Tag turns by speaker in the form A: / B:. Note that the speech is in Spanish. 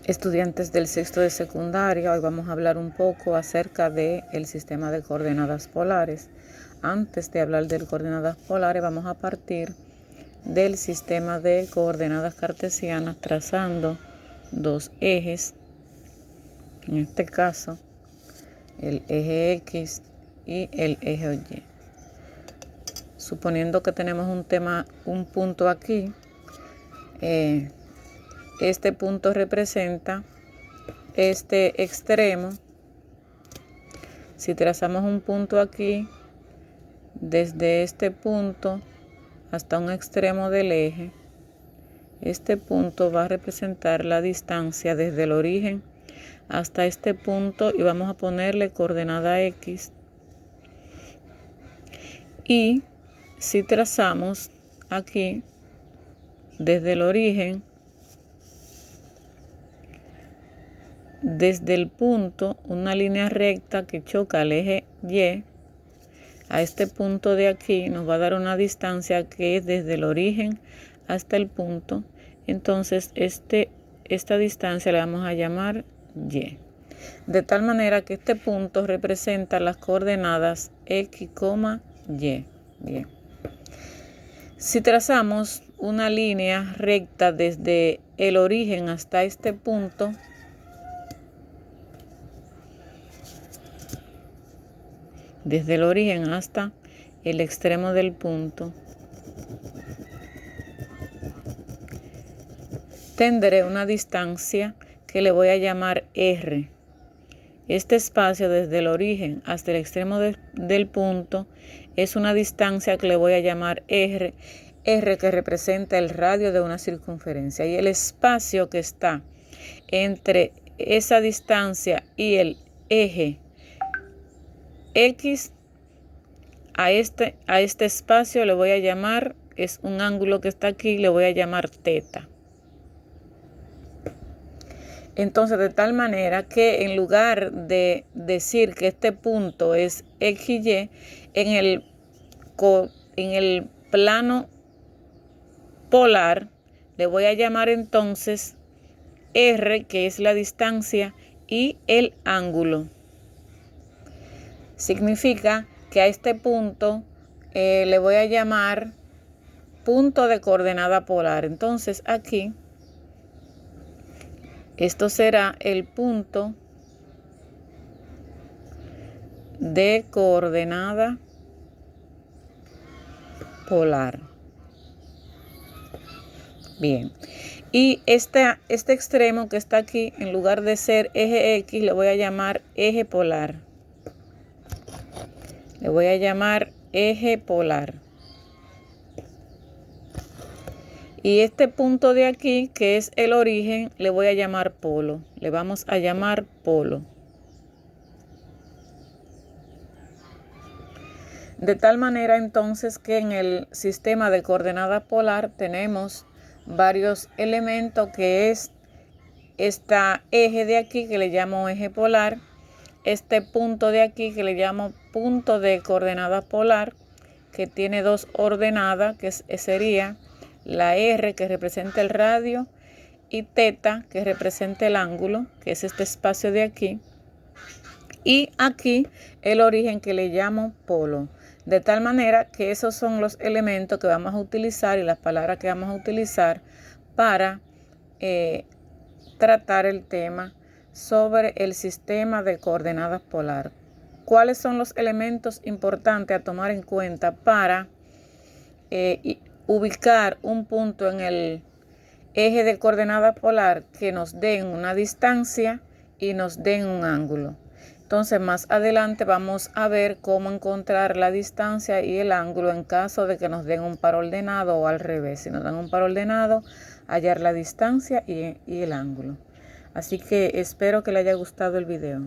A: Estudiantes del sexto de secundaria, hoy vamos a hablar un poco acerca del sistema de coordenadas polares. Antes de hablar de coordenadas polares, vamos a partir del sistema de coordenadas cartesianas trazando dos ejes, en este caso el eje X y el eje Y. Suponiendo que tenemos un punto aquí, este punto representa este extremo. Si trazamos un punto aquí, desde este punto hasta un extremo del eje, este punto va a representar la distancia desde el origen hasta este punto y vamos a ponerle coordenada X. Y si trazamos aquí desde el origen, desde el punto, una línea recta que choca al eje Y, a este punto de aquí nos va a dar una distancia que es desde el origen hasta el punto. Entonces esta distancia le vamos a llamar Y. De tal manera que este punto representa las coordenadas X, Y. Bien. Si trazamos una línea recta desde el origen hasta este punto, desde el origen hasta el extremo del punto, tendré una distancia que le voy a llamar R. Este espacio desde el origen hasta el extremo del punto es una distancia que le voy a llamar R, que representa el radio de una circunferencia. Y el espacio que está entre esa distancia y el eje X, a este espacio le voy a llamar, es un ángulo que está aquí, le voy a llamar θ. Entonces, de tal manera que en lugar de decir que este punto es XY, en el plano polar le voy a llamar entonces R, que es la distancia, y el ángulo. Significa que a este punto le voy a llamar punto de coordenada polar. Entonces aquí, esto será el punto de coordenada polar. Bien. Y este extremo que está aquí, en lugar de ser eje X, le voy a llamar eje polar. Le voy a llamar eje polar. Y este punto de aquí, que es el origen, le voy a llamar polo. Le vamos a llamar polo. De tal manera entonces que en el sistema de coordenada polar tenemos varios elementos, que es esta eje de aquí que le llamo eje polar, este punto de aquí que le llamo punto de coordenada polar, que tiene dos ordenadas, que sería la R, que representa el radio, y θ, que representa el ángulo, que es este espacio de aquí, y aquí el origen, que le llamo polo. De tal manera que esos son los elementos que vamos a utilizar y las palabras que vamos a utilizar para tratar el tema sobre el sistema de coordenadas polar. ¿Cuáles son los elementos importantes a tomar en cuenta para ubicar un punto en el eje de coordenada polar que nos den una distancia y nos den un ángulo? Entonces, más adelante vamos a ver cómo encontrar la distancia y el ángulo en caso de que nos den un par ordenado, o al revés. Si nos dan un par ordenado, hallar la distancia y el ángulo. Así que espero que le haya gustado el video.